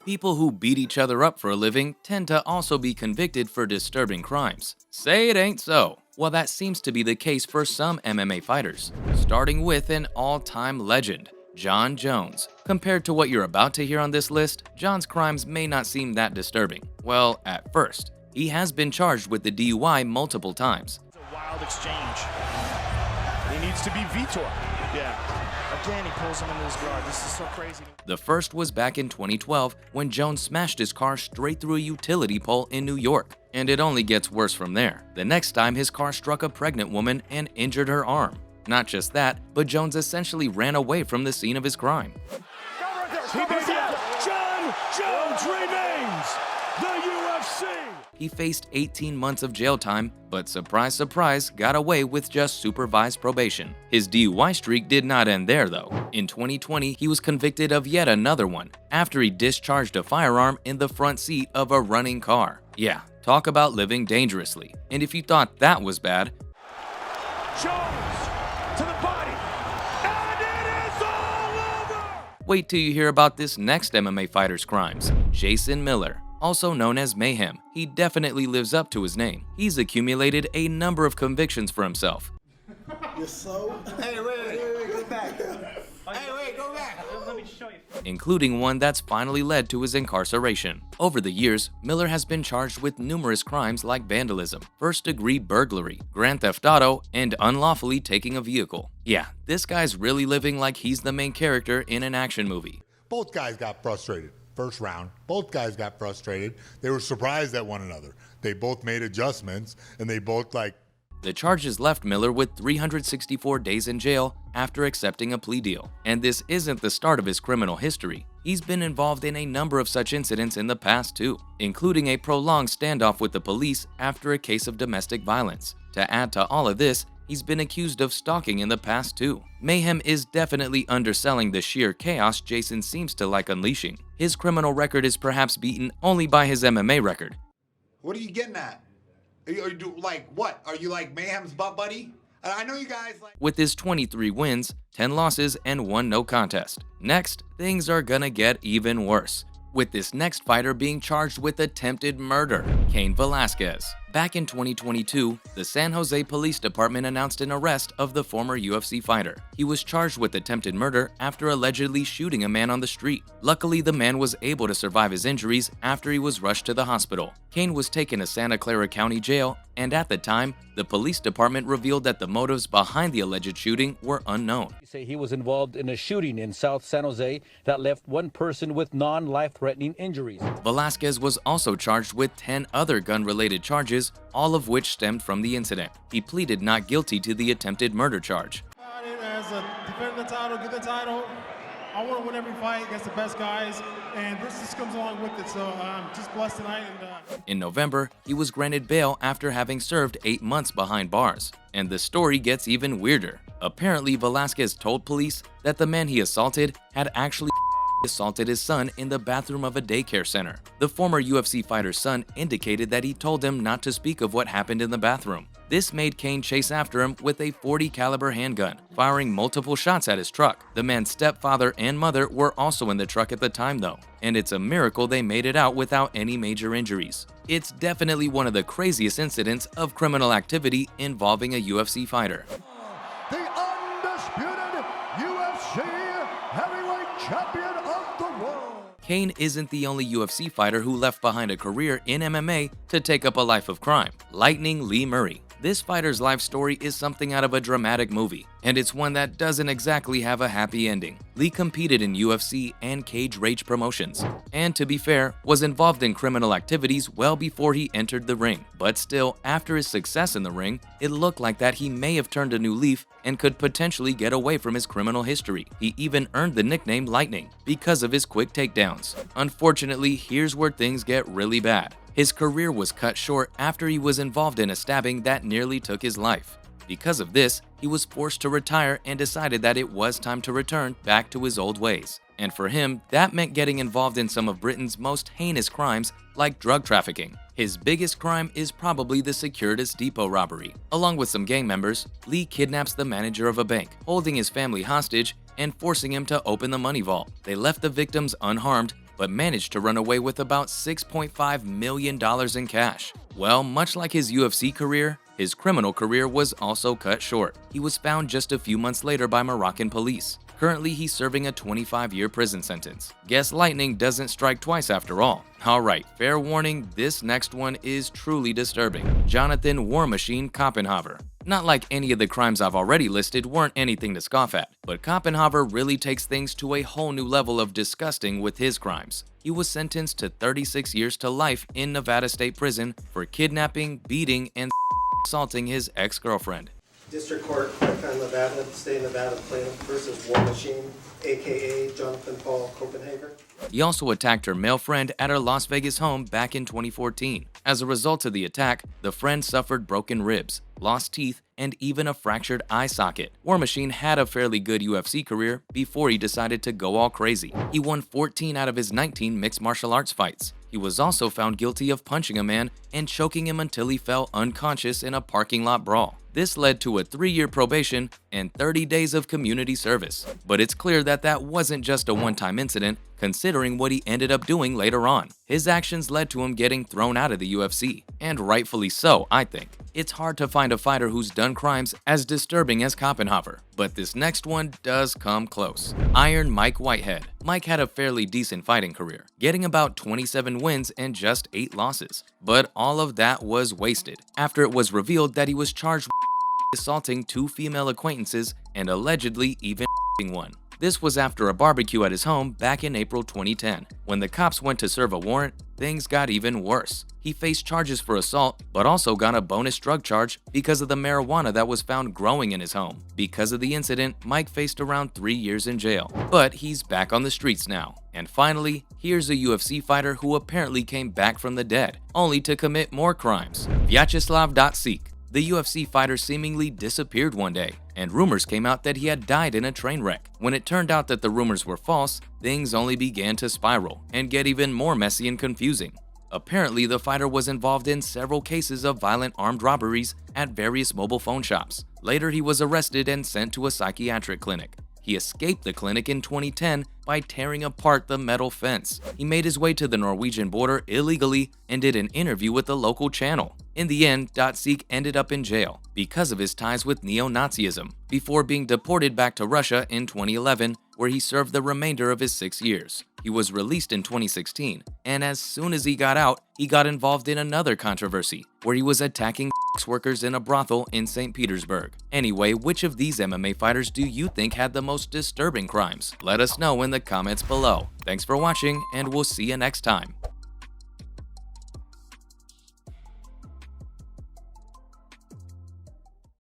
People who beat each other up for a living tend to also be convicted for disturbing crimes. Say it ain't so. Well, that seems to be the case for some MMA fighters, starting with an all-time legend, Jon Jones. Compared to what you're about to hear on this list, Jon's crimes may not seem that disturbing. Well, at first. He has been charged with the DUI multiple times. It's a wild exchange. He needs to be Vitor. Yeah. Again, he pulls him into his guard. This is so crazy. The first was back in 2012 when Jones smashed his car straight through a utility pole in New York. And it only gets worse from there. The next time, his car struck a pregnant woman and injured her arm. Not just that, but Jones essentially ran away from the scene of his crime. Jon Jones remains the UFC. He faced 18 months of jail time, but surprise, surprise, got away with just supervised probation. His DUI streak did not end there, though. In 2020, he was convicted of yet another one, after he discharged a firearm in the front seat of a running car. Yeah, talk about living dangerously. And if you thought that was bad, Jones to the body, and it is all over! Wait till you hear about this next MMA fighter's crimes, Jason Miller. Also known as Mayhem, he definitely lives up to his name. He's accumulated a number of convictions for himself. You're so... Hey, wait, go back. Hey, wait, go back. Let me show you. Including one that's finally led to his incarceration. Over the years, Miller has been charged with numerous crimes like vandalism, first-degree burglary, grand theft auto, and unlawfully taking a vehicle. Yeah, this guy's really living like he's the main character in an action movie. Both guys got frustrated. First round, both guys got frustrated. They were surprised at one another. They both made adjustments, and they both The charges left Miller with 364 days in jail after accepting a plea deal. And this isn't the start of his criminal history. He's been involved in a number of such incidents in the past too, including a prolonged standoff with the police after a case of domestic violence. To add to all of this, he's been accused of stalking in the past too. Mayhem is definitely underselling the sheer chaos Jason seems to like unleashing. His criminal record is perhaps beaten only by his MMA record. What are you getting at? Are you like what? Are you like Mayhem's butt buddy? I know you guys like... With his 23 wins, 10 losses, and 1 no contest. Next, things are gonna get even worse, with this next fighter being charged with attempted murder, Cain Velasquez. Back in 2022, the San Jose Police Department announced an arrest of the former UFC fighter. He was charged with attempted murder after allegedly shooting a man on the street. Luckily, the man was able to survive his injuries after he was rushed to the hospital. Cain was taken to Santa Clara County Jail, and at the time, the police department revealed that the motives behind the alleged shooting were unknown. He was involved in a shooting in South San Jose that left one person with non-life-threatening injuries. Velasquez was also charged with 10 other gun-related charges, all of which stemmed from the incident. He pleaded not guilty to the attempted murder charge. As a defend the title, get the title. I want to win every fight against the best guys, and this just comes along with it, so I'm just blessed tonight. In November, he was granted bail after having served 8 months behind bars. And the story gets even weirder. Apparently, Velasquez told police that the man he assaulted had actually assaulted his son in the bathroom of a daycare center. The former UFC fighter's son indicated that he told him not to speak of what happened in the bathroom. This made Cain chase after him with a .40 caliber handgun, firing multiple shots at his truck. The man's stepfather and mother were also in the truck at the time though, and it's a miracle they made it out without any major injuries. It's definitely one of the craziest incidents of criminal activity involving a UFC fighter. The undisputed UFC heavyweight champion of the world. Cain isn't the only UFC fighter who left behind a career in MMA to take up a life of crime. Lightning Lee Murray. This fighter's life story is something out of a dramatic movie, and it's one that doesn't exactly have a happy ending. Lee competed in UFC and Cage Rage promotions, and to be fair, was involved in criminal activities well before he entered the ring. But still, after his success in the ring, it looked like that he may have turned a new leaf and could potentially get away from his criminal history. He even earned the nickname Lightning because of his quick takedowns. Unfortunately, here's where things get really bad. His career was cut short after he was involved in a stabbing that nearly took his life. Because of this, he was forced to retire and decided that it was time to return back to his old ways. And for him, that meant getting involved in some of Britain's most heinous crimes, like drug trafficking. His biggest crime is probably the Securitas Depot robbery. Along with some gang members, Lee kidnaps the manager of a bank, holding his family hostage and forcing him to open the money vault. They left the victims unharmed, but managed to run away with about $6.5 million in cash. Well, much like his UFC career, his criminal career was also cut short. He was found just a few months later by Moroccan police. Currently, he's serving a 25-year prison sentence. Guess lightning doesn't strike twice after all. Alright, fair warning, this next one is truly disturbing. Jonathan War Machine Koppenhaver. Not like any of the crimes I've already listed weren't anything to scoff at, but Koppenhaver really takes things to a whole new level of disgusting with his crimes. He was sentenced to 36 years to life in Nevada State Prison for kidnapping, beating, and assaulting his ex-girlfriend. District Court, found Nevada, State of Nevada plaintiff versus War Machine, aka Jonathan Paul Copenhagen. He also attacked her male friend at her Las Vegas home back in 2014. As a result of the attack, the friend suffered broken ribs, lost teeth, and even a fractured eye socket. War Machine had a fairly good UFC career before he decided to go all crazy. He won 14 out of his 19 mixed martial arts fights. He was also found guilty of punching a man and choking him until he fell unconscious in a parking lot brawl. This led to a 3-year probation and 30 days of community service. But it's clear that that wasn't just a one-time incident, considering what he ended up doing later on. His actions led to him getting thrown out of the UFC, and rightfully so, I think. It's hard to find a fighter who's done crimes as disturbing as Koppenhaver, but this next one does come close. Iron Mike Whitehead. Mike had a fairly decent fighting career, getting about 27 wins and just 8 losses. But all of that was wasted after it was revealed that he was charged with assaulting 2 female acquaintances and allegedly even one. This was after a barbecue at his home back in April 2010. When the cops went to serve a warrant, things got even worse. He faced charges for assault, but also got a bonus drug charge because of the marijuana that was found growing in his home. Because of the incident, Mike faced around 3 years in jail. But he's back on the streets now. And finally, here's a UFC fighter who apparently came back from the dead, only to commit more crimes. Vyacheslav Datsik. The UFC fighter seemingly disappeared one day, and rumors came out that he had died in a train wreck. When it turned out that the rumors were false, things only began to spiral and get even more messy and confusing. Apparently, the fighter was involved in several cases of violent armed robberies at various mobile phone shops. Later, he was arrested and sent to a psychiatric clinic. He escaped the clinic in 2010 by tearing apart the metal fence. He made his way to the Norwegian border illegally and did an interview with a local channel. In the end, Datsik ended up in jail because of his ties with neo-Nazism, before being deported back to Russia in 2011, where he served the remainder of his 6 years. He was released in 2016, and as soon as he got out, he got involved in another controversy, where he was attacking sex workers in a brothel in St. Petersburg. Anyway, which of these MMA fighters do you think had the most disturbing crimes? Let us know in the comments below. Thanks for watching, and we'll see you next time.